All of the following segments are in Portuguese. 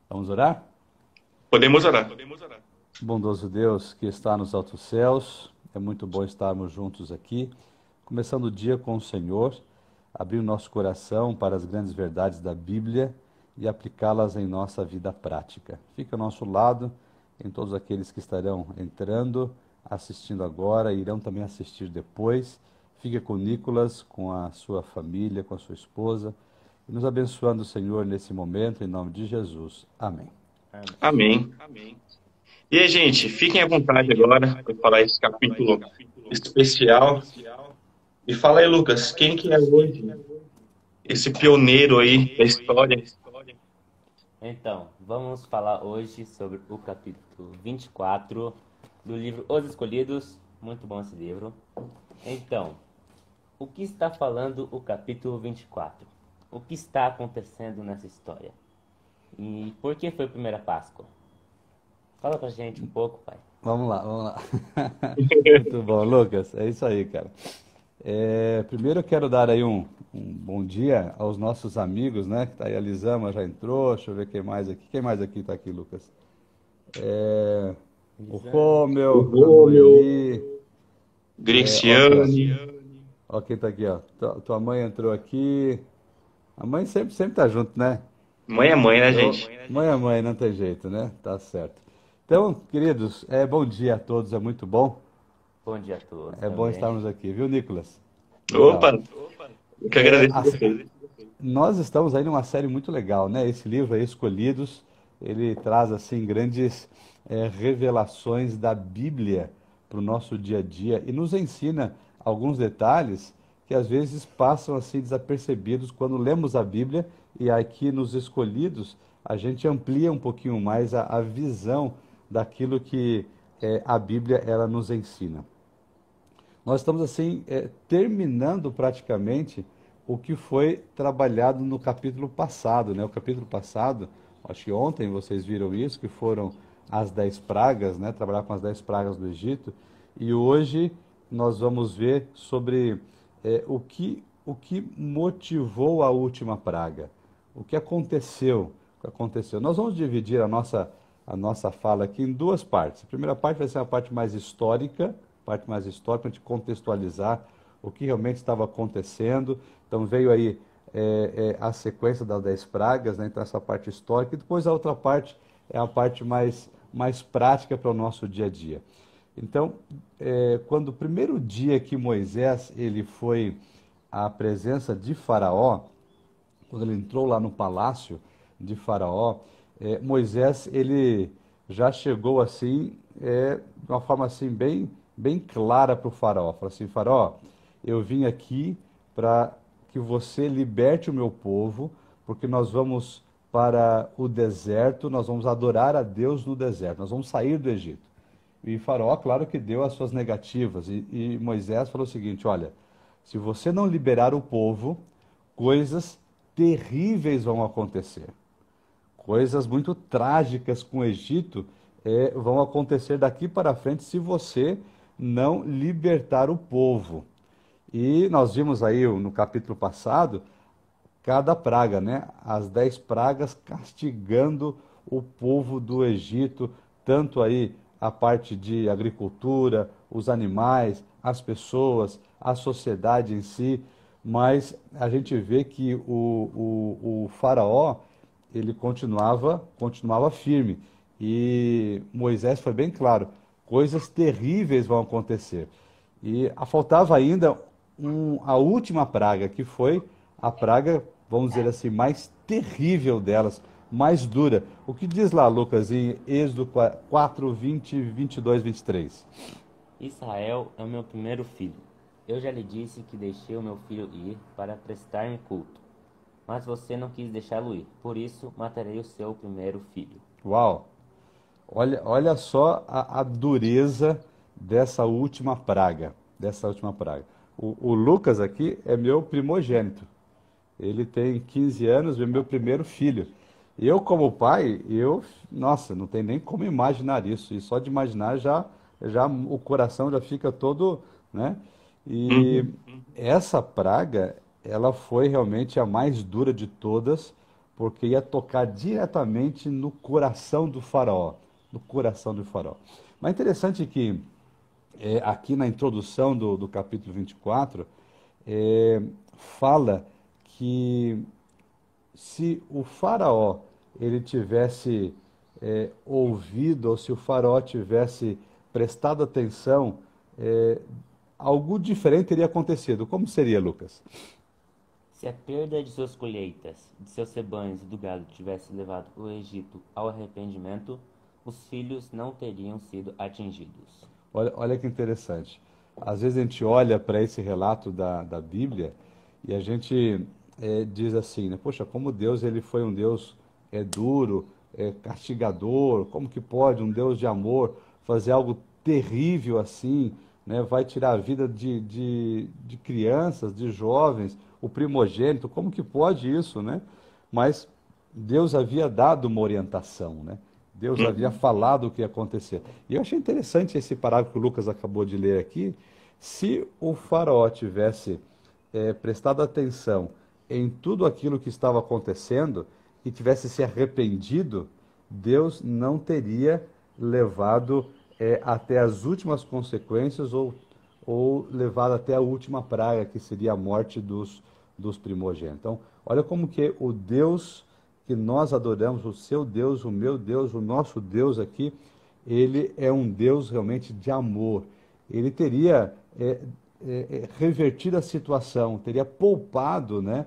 Vamos orar? Podemos orar. Bondoso Deus que está nos altos céus, é muito bom estarmos juntos aqui, começando o dia com o Senhor, abrir o nosso coração para as grandes verdades da Bíblia e aplicá-las em nossa vida prática. Fica ao nosso lado, em todos aqueles que estarão entrando, assistindo agora, irão também assistir depois. Fica com o Nicolas, com a sua família, com a sua esposa, e nos abençoando, Senhor, nesse momento, em nome de Jesus. Amém. Amém. Amém. E aí, gente, fiquem à vontade agora para falar esse capítulo especial. E fala aí, Lucas, quem que é hoje esse pioneiro aí da história? Então, vamos falar hoje sobre o capítulo 24 do livro Os Escolhidos. Muito bom esse livro. Então, o que está falando o capítulo 24? O que está acontecendo nessa história? E por que foi a primeira Páscoa? Fala pra gente um pouco, pai. Vamos lá, vamos lá. Muito bom, Lucas. É isso aí, cara. Primeiro eu quero dar aí um bom dia aos nossos amigos, né? Que tá aí, a Lisama já entrou, deixa eu ver quem mais aqui. Quem mais aqui tá aqui, Lucas? É, o Elisane. O Romeu, a Rômeo, Noeli. Ó aqui, ó. Greciane. Ó quem tá aqui, ó. Tua mãe entrou aqui. A mãe sempre tá junto, né? Mãe é mãe, né, Então, gente? mãe é mãe, não tem jeito, né? Tá certo. Então, queridos, bom dia a todos, é muito bom. Bom dia a todos É bom também. estarmos aqui, viu, Nicolas? Opa, Legal. eu que É, agradeço a a- vocês. Nós estamos aí numa série muito legal, né? Esse livro aí, Escolhidos, ele traz, assim, grandes revelações da Bíblia para o nosso dia a dia e nos ensina alguns detalhes que às vezes passam, assim, desapercebidos quando lemos a Bíblia, e aqui nos Escolhidos a gente amplia um pouquinho mais a visão daquilo que a Bíblia ela nos ensina. Nós estamos assim terminando praticamente o que foi trabalhado no capítulo passado, né? O capítulo passado, acho que ontem vocês viram isso, que foram as 10 pragas, né? Trabalhar com as 10 pragas do Egito. E hoje nós vamos ver sobre o que motivou a última praga, o que aconteceu, o que aconteceu. Nós vamos dividir a nossa fala aqui em duas partes. A primeira parte vai ser a parte mais histórica, para a gente contextualizar o que realmente estava acontecendo. Então veio aí a sequência das 10 pragas, né? Então essa parte histórica, e depois a outra parte é a parte mais prática para o nosso dia a dia. Então, quando o primeiro dia que Moisés ele foi à presença de Faraó, quando ele entrou lá no palácio de Faraó, Moisés ele já chegou assim, de uma forma assim bem clara para o Faraó. Falou assim: Faraó, eu vim aqui para que você liberte o meu povo, porque nós vamos para o deserto, nós vamos adorar a Deus no deserto, nós vamos sair do Egito. E Faraó, claro que deu as suas negativas, e Moisés falou o seguinte: olha, se você não liberar o povo, coisas terríveis vão acontecer. Coisas muito trágicas com o Egito vão acontecer daqui para frente se você não libertar o povo. E nós vimos aí no capítulo passado cada praga, né? As 10 pragas castigando o povo do Egito, tanto aí a parte de agricultura, os animais, as pessoas, a sociedade em si, mas a gente vê que o faraó, ele continuava firme. E Moisés foi bem claro, coisas terríveis vão acontecer. E faltava ainda a última praga, que foi a praga, vamos dizer assim, mais terrível delas, mais dura. O que diz lá, Lucas, em Êxodo 4, 20, 22, 23? Israel é o meu primeiro filho. Eu já lhe disse que deixei o meu filho ir para prestar-me culto. Mas você não quis deixá-lo ir. Por isso, matarei o seu primeiro filho. Uau! Olha só a dureza dessa última praga. Dessa última praga. O Lucas aqui é meu primogênito. Ele tem 15 anos, é meu primeiro filho. Eu, como pai, nossa, não tem nem como imaginar isso. E só de imaginar já o coração já fica todo, né? E Uhum. essa praga, ela foi realmente a mais dura de todas, porque ia tocar diretamente no coração do faraó, no coração do faraó. Mas é interessante que aqui na introdução do capítulo 24, é, fala que se o faraó ele tivesse ouvido, ou se o faraó tivesse prestado atenção, é, algo diferente teria acontecido. Como seria, Lucas? Se a perda de suas colheitas, de seus rebanhos e do gado tivesse levado o Egito ao arrependimento, os filhos não teriam sido atingidos. Olha que interessante. Às vezes a gente olha para esse relato da Bíblia e a gente diz assim, né? Poxa, como Deus ele foi um Deus duro, castigador, como que pode um Deus de amor fazer algo terrível assim, né? Vai tirar a vida de crianças, de jovens, o primogênito, como que pode isso, né? Mas Deus havia dado uma orientação, né? Deus havia falado o que ia acontecer. E eu achei interessante esse parágrafo que o Lucas acabou de ler aqui. Se o faraó tivesse prestado atenção em tudo aquilo que estava acontecendo e tivesse se arrependido, Deus não teria levado até as últimas consequências ou levado até a última praga, que seria a morte dos primogênitos. Então, olha como que o Deus que nós adoramos, o seu Deus, o meu Deus, o nosso Deus aqui, ele é um Deus realmente de amor. Ele teria revertido a situação, teria poupado, né,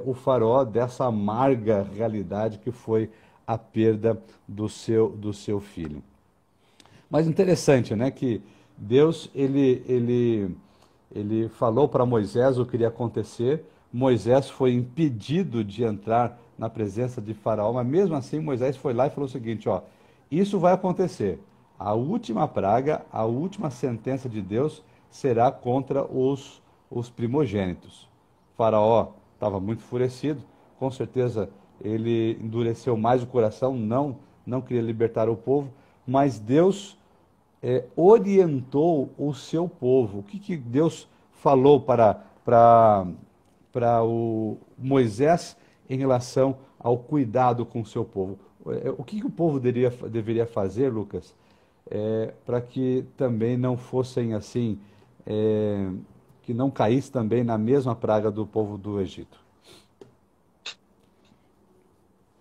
o faraó dessa amarga realidade que foi a perda do seu filho. Mas interessante, né, que Deus ele falou para Moisés o que iria acontecer. Moisés foi impedido de entrar na presença de Faraó, mas mesmo assim Moisés foi lá e falou o seguinte, ó, isso vai acontecer. A última praga, a última sentença de Deus será contra os primogênitos. Faraó estava muito enfurecido, com certeza ele endureceu mais o coração, não queria libertar o povo, mas Deus orientou o seu povo. O que Deus falou para o Moisés em relação ao cuidado com o seu povo? O que o povo deveria fazer, Lucas, para que também não fossem assim, que não caísse também na mesma praga do povo do Egito?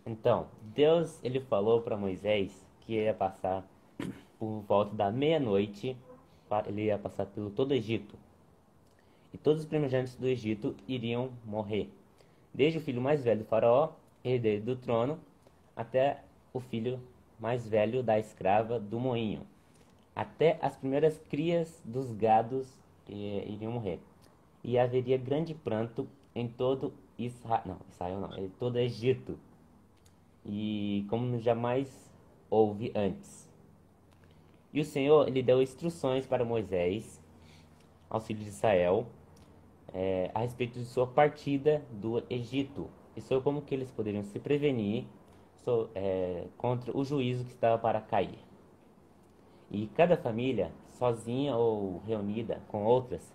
Então, Deus ele falou para Moisés que ia passar por volta da meia-noite, ele ia passar pelo todo o Egito. E todos os primogênitos do Egito iriam morrer. Desde o filho mais velho do faraó, herdeiro do trono, até o filho mais velho da escrava do moinho. Até as primeiras crias dos gados iriam morrer. E haveria grande pranto em todo em todo o Egito. E como jamais houve antes. E o Senhor, ele deu instruções para Moisés, aos filhos de Israel, a respeito de sua partida do Egito. E sobre como que eles poderiam se prevenir contra o juízo que estava para cair. E cada família, sozinha ou reunida com outras,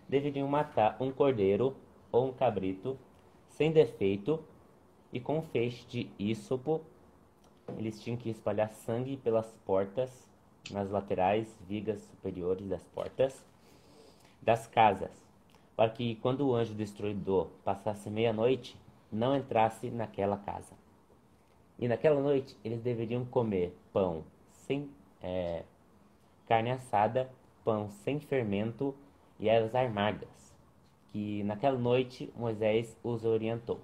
deveriam matar um cordeiro ou um cabrito, sem defeito, e com um feixe de ísopo. Eles tinham que espalhar sangue pelas portas, nas laterais, vigas superiores das portas, das casas, para que quando o anjo destruidor passasse meia-noite, não entrasse naquela casa. E naquela noite eles deveriam comer pão sem carne assada, pão sem fermento e ervas amargas, que naquela noite Moisés os orientou.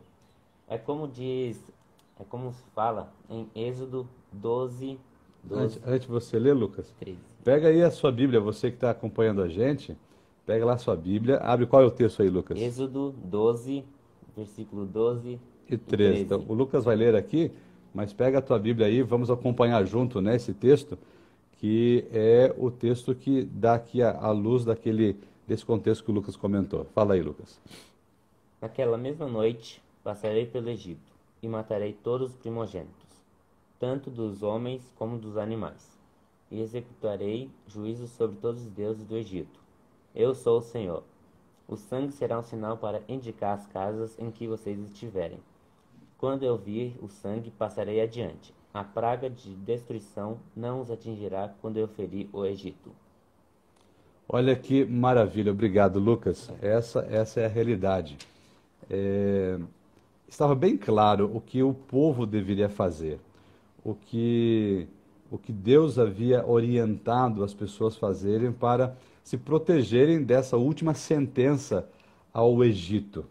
É como se fala em Êxodo 12, Antes de você ler, Lucas, 13. pega aí a sua Bíblia, você que está acompanhando a gente, pega lá a sua Bíblia, abre qual é o texto aí, Lucas? Êxodo 12, versículo 12 E 13. Então, o Lucas vai ler aqui, mas pega a tua Bíblia aí, vamos acompanhar junto, né, esse texto, que é o texto que dá aqui a luz desse contexto que o Lucas comentou. Fala aí, Lucas. Naquela mesma noite passarei pelo Egito e matarei todos os primogênitos, tanto dos homens como dos animais, e executarei juízo sobre todos os deuses do Egito. Eu sou o Senhor. O sangue será um sinal para indicar as casas em que vocês estiverem. quando eu vir o sangue, passarei adiante. A praga de destruição não os atingirá quando eu ferir o Egito. Olha que maravilha, obrigado, Lucas. Essa é a realidade. É, Estava bem claro o que o povo deveria fazer, o que Deus havia orientado as pessoas fazerem para se protegerem dessa última sentença ao Egito.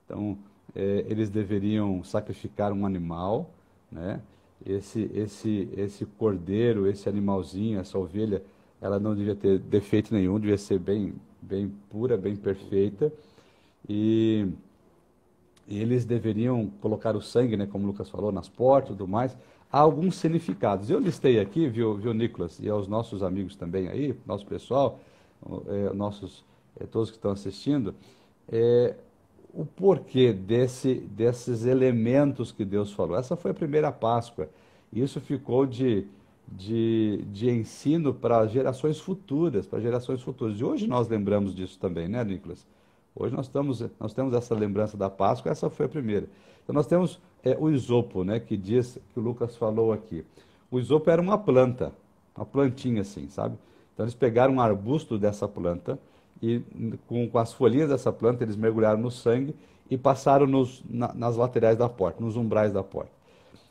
Então, eles deveriam sacrificar um animal, né? Esse cordeiro, esse animalzinho, essa ovelha, ela não devia ter defeito nenhum, devia ser bem pura, bem perfeita. E eles deveriam colocar o sangue, né, como o Lucas falou, nas portas e tudo mais. Há alguns significados. Eu listei aqui, viu, Nicolas, e aos nossos amigos também aí, nosso pessoal, todos que estão assistindo, o porquê desses elementos que Deus falou. Essa foi a primeira Páscoa. E isso ficou de ensino para gerações futuras, E hoje nós lembramos disso também, né, Nicolas? Hoje nós temos essa lembrança da Páscoa, essa foi a primeira. Então nós temos o isopo, né, que o Lucas falou aqui. O isopo era uma planta, uma plantinha assim, sabe? Então eles pegaram um arbusto dessa planta e com as folhinhas dessa planta eles mergulharam no sangue e passaram nas laterais da porta, nos umbrais da porta.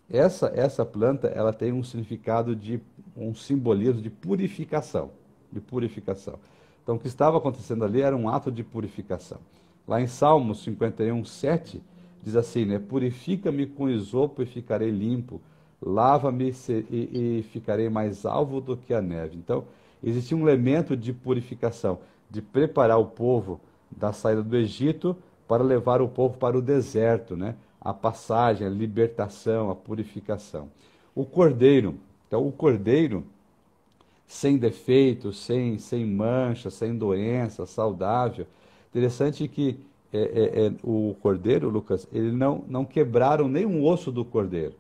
Essa planta, ela tem um significado um simbolismo de purificação, Então, o que estava acontecendo ali era um ato de purificação. Lá em Salmos 51, 7, diz assim, né? Purifica-me com isopo e ficarei limpo, lava-me e ficarei mais alvo do que a neve. Então, existia um elemento de purificação, de preparar o povo da saída do Egito para levar o povo para o deserto, né? A passagem, a libertação, a purificação. O cordeiro, sem defeito, sem mancha, sem doença, saudável. Interessante que o cordeiro, Lucas, ele não quebraram nenhum osso do cordeiro.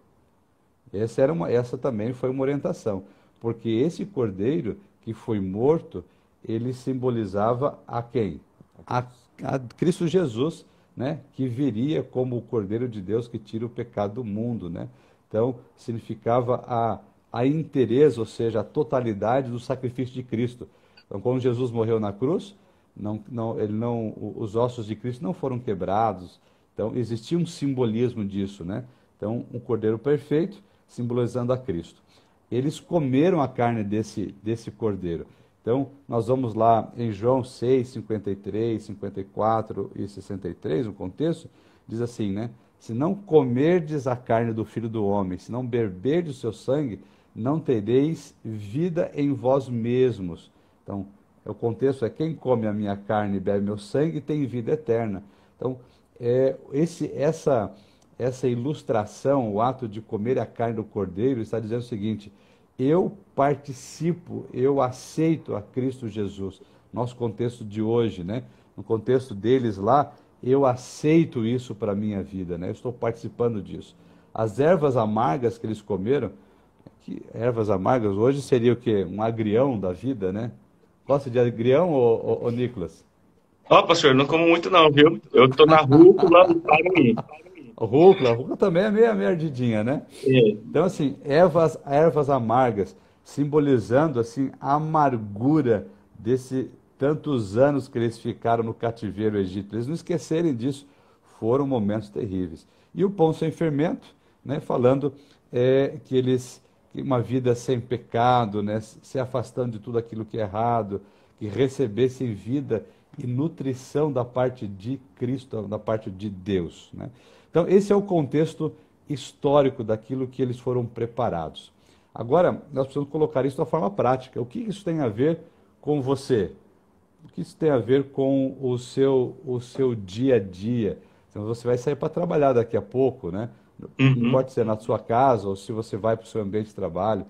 Essa também foi uma orientação, porque esse cordeiro que foi morto, ele simbolizava a quem? A Cristo Jesus, né? Que viria como o Cordeiro de Deus que tira o pecado do mundo, né? Então, significava a inteireza, ou seja, a totalidade do sacrifício de Cristo. Então, quando Jesus morreu na cruz, os ossos de Cristo não foram quebrados. Então, existia um simbolismo disso, né? Então, um cordeiro perfeito, simbolizando a Cristo. Eles comeram a carne desse cordeiro. Então, nós vamos lá em João 6, 53, 54 e 63, no contexto, diz assim, né? Se não comerdes a carne do Filho do Homem, se não beberdes o seu sangue, não tereis vida em vós mesmos. Então, o contexto é quem come a minha carne e bebe meu sangue tem vida eterna. Então, essa ilustração, o ato de comer a carne do cordeiro, está dizendo o seguinte: eu participo, eu aceito a Cristo Jesus. Nosso contexto de hoje, né? No contexto deles lá, eu aceito isso para a minha vida, né? Eu estou participando disso. As ervas amargas que eles comeram, ervas amargas hoje seria o quê? Um agrião da vida, né? Gosta de agrião, ô Nicolas? Ó, pastor, não como muito não, viu? Eu tô na rúcula do Paraná. A rúcula também é meio ardidinha, né? É. Então, assim, ervas amargas, simbolizando, assim, a amargura desse tantos anos que eles ficaram no cativeiro egípcio. Eles não esquecerem disso, foram momentos terríveis. E o pão sem fermento, né, falando que uma vida sem pecado, né, se afastando de tudo aquilo que é errado, que recebessem vida e nutrição da parte de Cristo, da parte de Deus, né? Então, esse é o contexto histórico daquilo que eles foram preparados. Agora, nós precisamos colocar isso de uma forma prática. O que isso tem a ver com você? O que isso tem a ver com o seu dia a dia? Então, você vai sair para trabalhar daqui a pouco, né? Não pode ser na sua casa ou se você vai para o seu ambiente de trabalho.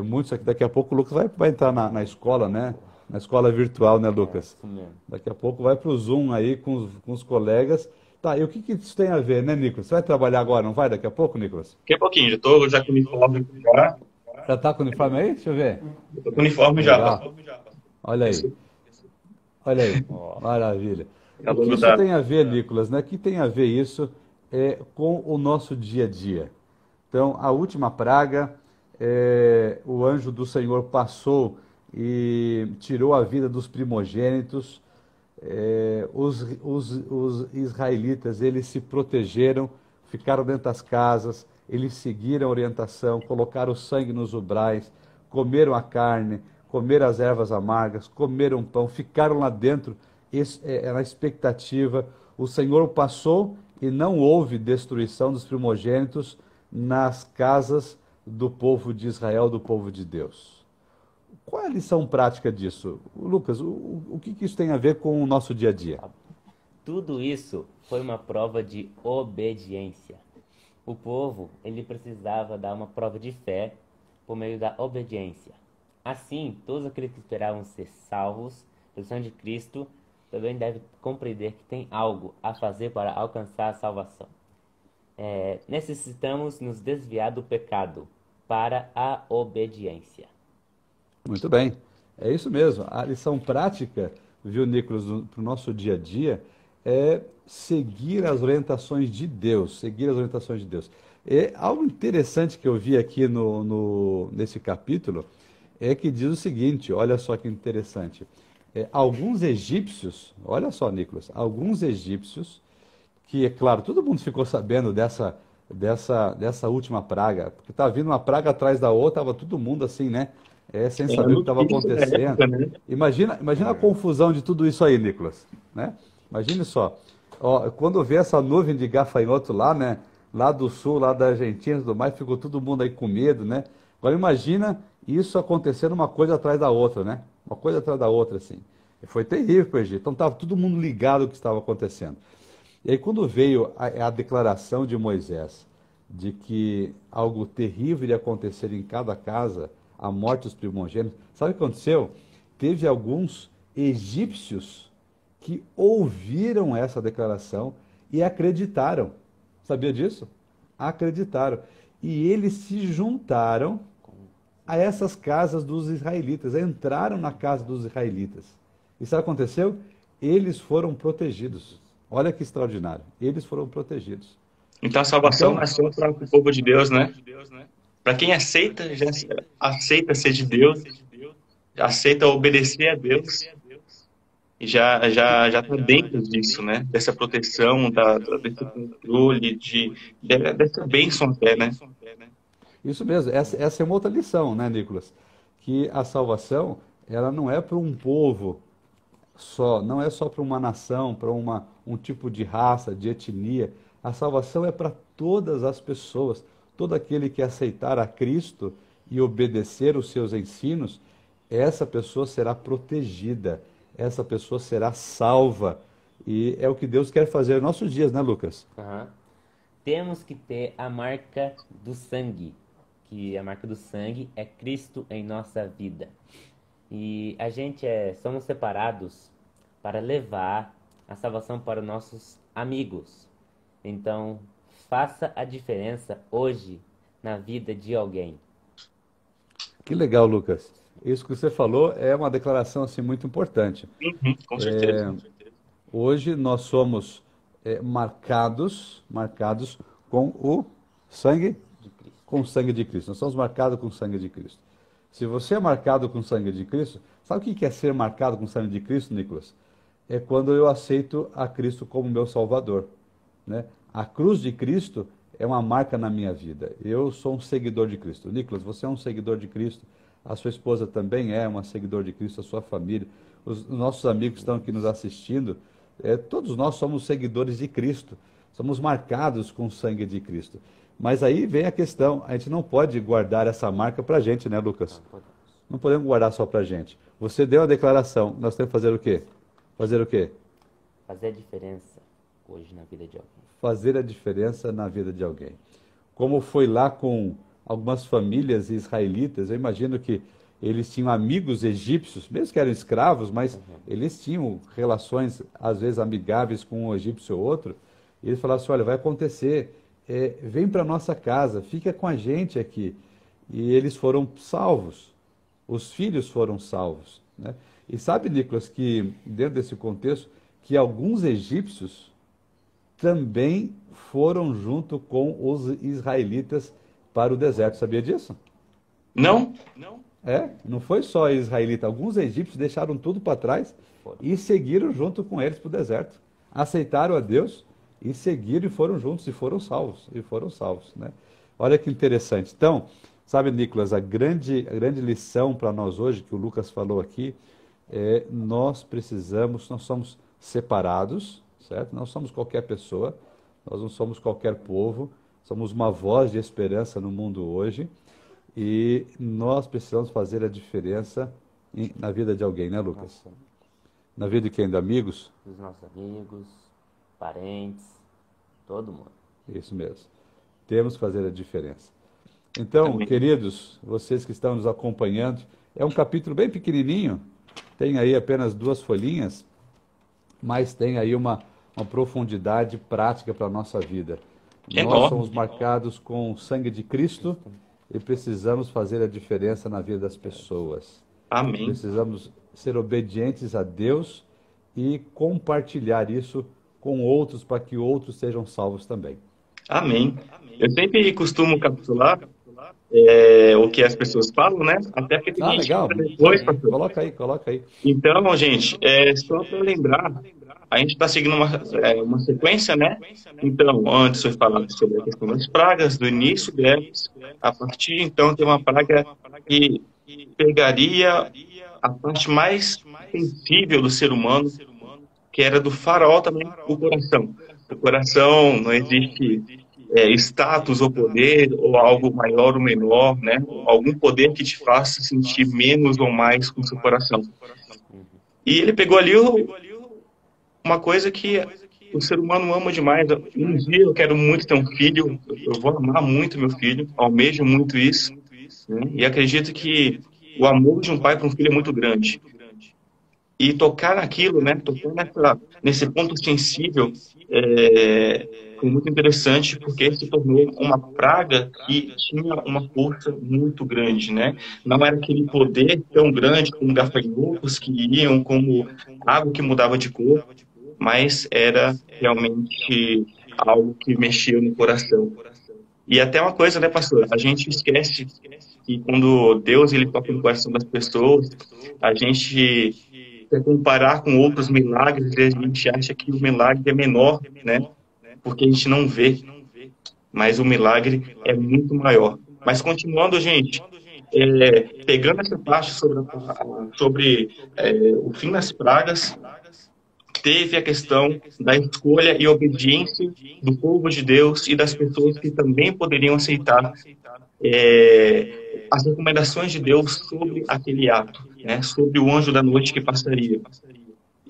Muitos aqui, daqui a pouco o Lucas vai entrar na escola, né? Na escola virtual, né, Lucas? Isso mesmo. Daqui a pouco vai para o Zoom aí com os colegas. Tá, e o que isso tem a ver, né, Nicolas? Você vai trabalhar agora, não vai daqui a pouco, Nicolas? Daqui a pouquinho, já com o uniforme já. Já tá com o uniforme aí? Deixa eu ver. Eu tô com o uniforme já, Legal. pastor. Olha aí. Olha aí. Maravilha. O Acabou que de isso dar. tem a ver, Nicolas, né? O que tem a ver isso com o nosso dia a dia. Então, a última praga, o anjo do Senhor passou e tirou a vida dos primogênitos. Os israelitas, eles se protegeram, ficaram dentro das casas, eles seguiram a orientação, colocaram o sangue nos umbrais, comeram a carne, comeram as ervas amargas, comeram pão, ficaram lá dentro, na expectativa. O Senhor passou e não houve destruição dos primogênitos nas casas do povo de Israel, do povo de Deus. Qual é a lição prática disso? Lucas, o que isso tem a ver com o nosso dia a dia? Tudo isso foi uma prova de obediência. O povo, ele precisava dar uma prova de fé por meio da obediência. Assim, todos aqueles que esperavam ser salvos pelo sangue de Cristo também devem compreender que tem algo a fazer para alcançar a salvação. Necessitamos nos desviar do pecado para a obediência. Muito bem, é isso mesmo. A lição prática, viu, Nicolas, para o nosso dia a dia é seguir as orientações de Deus, seguir as orientações de Deus. Algo interessante que eu vi aqui nesse capítulo é que diz o seguinte, olha só que interessante. Alguns egípcios, olha só, Nicolas, alguns egípcios, que é claro, todo mundo ficou sabendo dessa última praga, porque estava vindo uma praga atrás da outra, estava todo mundo assim, né? Sem saber o que estava acontecendo. Né? Imagina a confusão de tudo isso aí, Nicolas, né? Imagine só, ó, quando vê essa nuvem de gafanhoto lá, né? Lá do sul, lá da Argentina e tudo mais, ficou todo mundo aí com medo, né? Agora imagina isso acontecendo uma coisa atrás da outra, né? Uma coisa atrás da outra, assim. Foi terrível para o Egito. Então estava todo mundo ligado ao que estava acontecendo. E aí quando veio a declaração de Moisés de que algo terrível iria acontecer em cada casa, a morte dos primogênitos, sabe o que aconteceu? Teve alguns egípcios que ouviram essa declaração e acreditaram. Sabia disso? Acreditaram. E eles se juntaram a essas casas dos israelitas, entraram na casa dos israelitas. E sabe o que aconteceu? Eles foram protegidos. Olha que extraordinário. Eles foram protegidos. Então a salvação nasceu para o povo de Deus, né? Para quem aceita, já aceita ser de Deus, aceita obedecer a Deus e já está dentro disso, né? Dessa proteção, desse controle, dessa bênção até, né? Isso mesmo. Essa é uma outra lição, né, Nicolas? Que a salvação, ela não é para um povo só, não é só para uma nação, para um tipo de raça, de etnia. A salvação é para todas as pessoas. Todo aquele que aceitar a Cristo e obedecer os seus ensinos, essa pessoa será protegida, essa pessoa será salva. E é o que Deus quer fazer nos nossos dias, né, Lucas? Uhum. Temos que ter a marca do sangue, que a marca do sangue é Cristo em nossa vida. E a gente somos separados para levar a salvação para os nossos amigos. Então, faça a diferença hoje na vida de alguém. Que legal, Lucas. Isso que você falou é uma declaração assim muito importante. Uhum, com certeza. Hoje nós somos marcados com o sangue De Cristo. com o sangue de Cristo. Nós somos marcados com o sangue de Cristo. Se você é marcado com o sangue de Cristo, sabe o que é ser marcado com o sangue de Cristo, Nicolas? É quando eu aceito a Cristo como meu Salvador, né? A cruz de Cristo é uma marca na minha vida. Eu sou um seguidor de Cristo. Nicolas, você é um seguidor de Cristo. A sua esposa também é uma seguidor de Cristo, a sua família. Os nossos amigos que estão aqui nos assistindo, todos nós somos seguidores de Cristo. Somos marcados com o sangue de Cristo. Mas aí vem a questão, a gente não pode guardar essa marca para a gente, né, Lucas? Não podemos guardar só para a gente. Você deu a declaração, nós temos que fazer o quê? Fazer o quê? Fazer a diferença hoje na vida de alguém. Fazer a diferença na vida de alguém. Como foi lá com algumas famílias israelitas, eu imagino que eles tinham amigos egípcios, mesmo que eram escravos, mas eles tinham relações, às vezes, amigáveis com um egípcio ou outro. E eles falaram assim, olha, vai acontecer, vem para nossa casa, fica com a gente aqui. E eles foram salvos, os filhos foram salvos, né? E sabe, Nicolas, que dentro desse contexto, que alguns egípcios também foram junto com os israelitas para o deserto. Sabia disso? Não? Não foi só israelita. Alguns egípcios deixaram tudo para trás e seguiram junto com eles para o deserto. Aceitaram a Deus e seguiram e foram juntos e foram salvos. E foram salvos, né? Olha que interessante. Então, sabe, Nicolas, a grande lição para nós hoje, que o Lucas falou aqui, nós somos separados, certo? Não somos qualquer pessoa, nós não somos qualquer povo, somos uma voz de esperança no mundo hoje e nós precisamos fazer a diferença na vida de alguém, né, Lucas? Nossa, Na vida de quem? De amigos? dos nossos amigos, parentes, todo mundo. Isso mesmo. Temos que fazer a diferença. Então, Amém. queridos, vocês que estão nos acompanhando, é um capítulo bem pequenininho, tem aí apenas 2 folhinhas, mas tem aí uma profundidade prática para a nossa vida. Nós Enorme. somos marcados com o sangue de Cristo e precisamos fazer a diferença na vida das pessoas. Amém. Precisamos ser obedientes a Deus e compartilhar isso com outros para que outros sejam salvos também. Amém. Eu sempre costumo capitular o que as pessoas falam, né? Até porque tem gente que Legal. fala depois, pastor. Coloca aí. Então, gente, só para lembrar, a gente está seguindo uma sequência, né? Então, antes foi falado sobre a questão das pragas, do início delas. A partir, então, tem uma praga que pegaria a parte mais sensível do ser humano, que era do faraó também, o coração. O coração não existe status ou poder, ou algo maior ou menor, né? Algum poder que te faça sentir menos ou mais com o seu coração. E ele pegou ali uma coisa que o ser humano ama demais. Um dia eu quero muito ter um filho, eu vou amar muito meu filho, almejo muito isso, né? E acredito que o amor de um pai para um filho é muito grande. E tocar naquilo, né? Tocar nesse ponto sensível foi muito interessante, porque se tornou uma praga que tinha uma força muito grande, né? Não era aquele poder tão grande como gafanhotos que iam, como água que mudava de cor, mas era realmente algo que mexia no coração. E até uma coisa, né, pastor? A gente esquece que quando Deus ele toca no coração das pessoas, a gente quer comparar com outros milagres e a gente acha que o milagre é menor, né? Porque a gente não vê, mas o milagre é muito maior. Mas continuando, gente, pegando essa parte sobre o fim das pragas, teve a questão da escolha e obediência do povo de Deus e das pessoas que também poderiam aceitar as recomendações de Deus sobre aquele ato, né, sobre o anjo da noite que passaria.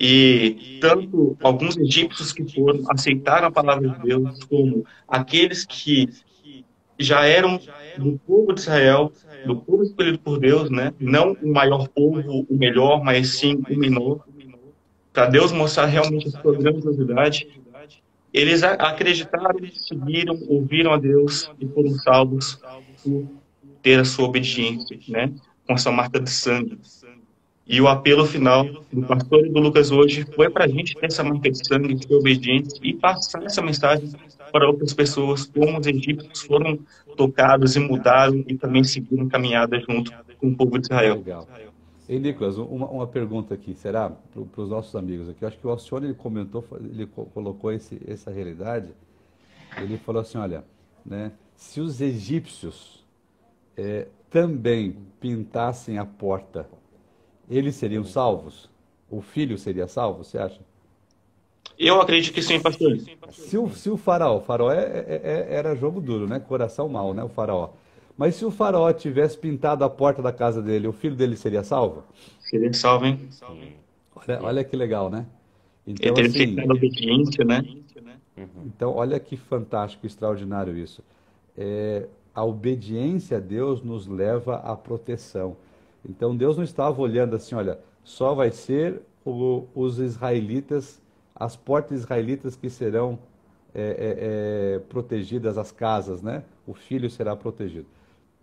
E tanto alguns egípcios que aceitaram a palavra de Deus, como aqueles que já eram do povo de Israel, do povo escolhido por Deus, né, não o maior povo, o melhor, mas sim o menor, para Deus mostrar realmente a sua grandiosidade. Eles acreditaram, seguiram, ouviram a Deus e foram salvos por ter a sua obediência, né, com essa marca de sangue. E o apelo final do pastor e do Lucas hoje foi para a gente ter essa marca de sangue, ser obediente e passar essa mensagem para outras pessoas, como os egípcios foram tocados e mudaram e também seguiram caminhada junto com o povo de Israel. Legal. Ei, Nicolas, uma pergunta aqui, será para os nossos amigos aqui? Eu acho que o Alcione ele comentou, ele colocou essa realidade. Ele falou assim, olha, né, se os egípcios também pintassem a porta, eles seriam salvos? O filho seria salvo, você acha? Eu acredito que sim, pastor. Se o faraó era jogo duro, né? Coração mau, né? O faraó. Mas se o faraó tivesse pintado a porta da casa dele, o filho dele seria salvo? Seria salvo, hein? Olha que legal, né? Então, Ele teria assim, ficado obediência, né? então, olha que fantástico, extraordinário isso. A obediência a Deus nos leva à proteção. Então, Deus não estava olhando assim, olha, só vai ser os israelitas, as portas israelitas que serão protegidas, as casas, né? O filho será protegido.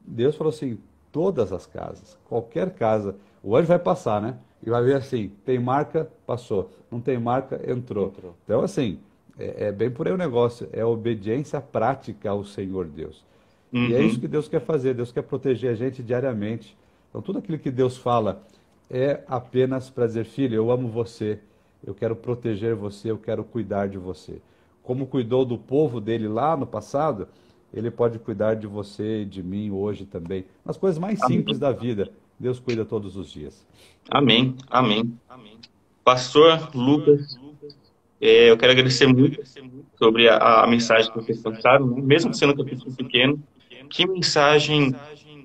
Deus falou assim, todas as casas, qualquer casa, o anjo vai passar, né? E vai ver assim, tem marca, passou. Não tem marca, entrou. Então, assim, É bem por aí o negócio, é a obediência prática ao Senhor Deus. E é isso Uhum. que Deus quer fazer, Deus quer proteger a gente diariamente. Então, tudo aquilo que Deus fala é apenas para dizer, filho, eu amo você, eu quero proteger você, eu quero cuidar de você. Como cuidou do povo dele lá no passado, ele pode cuidar de você e de mim hoje também. Nas coisas mais simples Amém. da vida, Deus cuida todos os dias. Amém. Amém. Pastor Lucas, eu quero agradecer muito sobre a mensagem que vocês passaram, né? Mesmo sendo um capítulo pequeno, que mensagem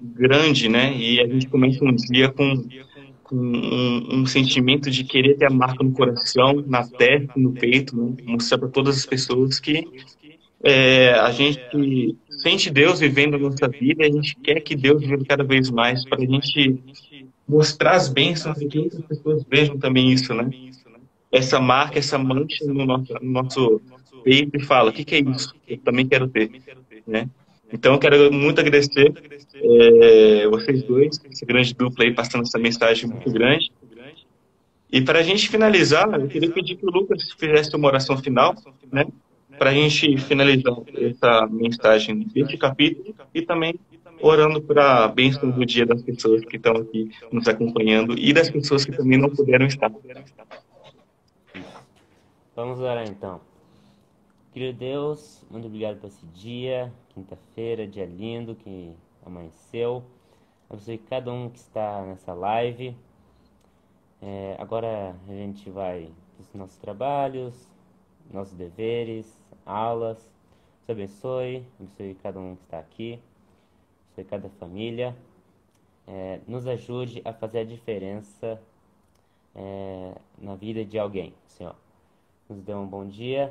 grande, né? E a gente começa um dia com um sentimento de querer ter a marca no coração, na testa, no peito, né? Mostrar para todas as pessoas que a gente sente Deus vivendo a nossa vida e a gente quer que Deus viva cada vez mais para a gente mostrar as bênçãos e que outras pessoas vejam também isso, né? Essa marca, essa mancha no nosso peito e fala, o que que é isso? Eu também quero ter, né? Então, eu quero muito agradecer vocês dois, essa grande dupla aí, passando essa mensagem muito grande. E para a gente finalizar, eu queria pedir que o Lucas fizesse uma oração final, né? Para a gente finalizar essa mensagem deste capítulo e também orando para a bênção do dia das pessoas que estão aqui nos acompanhando e das pessoas que também não puderam estar. Vamos orar então. Querido Deus, muito obrigado por esse dia, quinta-feira, dia lindo que amanheceu. Abençoe cada um que está nessa live. Agora a gente vai para os nossos trabalhos, nossos deveres, aulas. Te abençoe cada um que está aqui, abençoe cada família. Nos ajude a fazer a diferença na vida de alguém, Senhor. Nos dê um bom dia,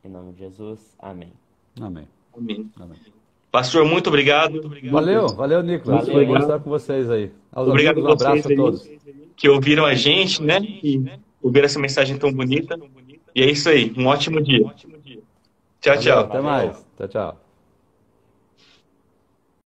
em nome de Jesus, amém. Amém. Amém. Amém. Pastor, muito obrigado. Valeu, Nicolas. Muito Foi bom obrigado. estar com vocês aí. Aos Obrigado amigos, a um abraço vocês a todos. aí que ouviram a gente, né? E ouviram essa mensagem tão bonita. E é isso aí. Um ótimo dia. Tchau, Valeu, tchau. até mais. Tchau, tchau.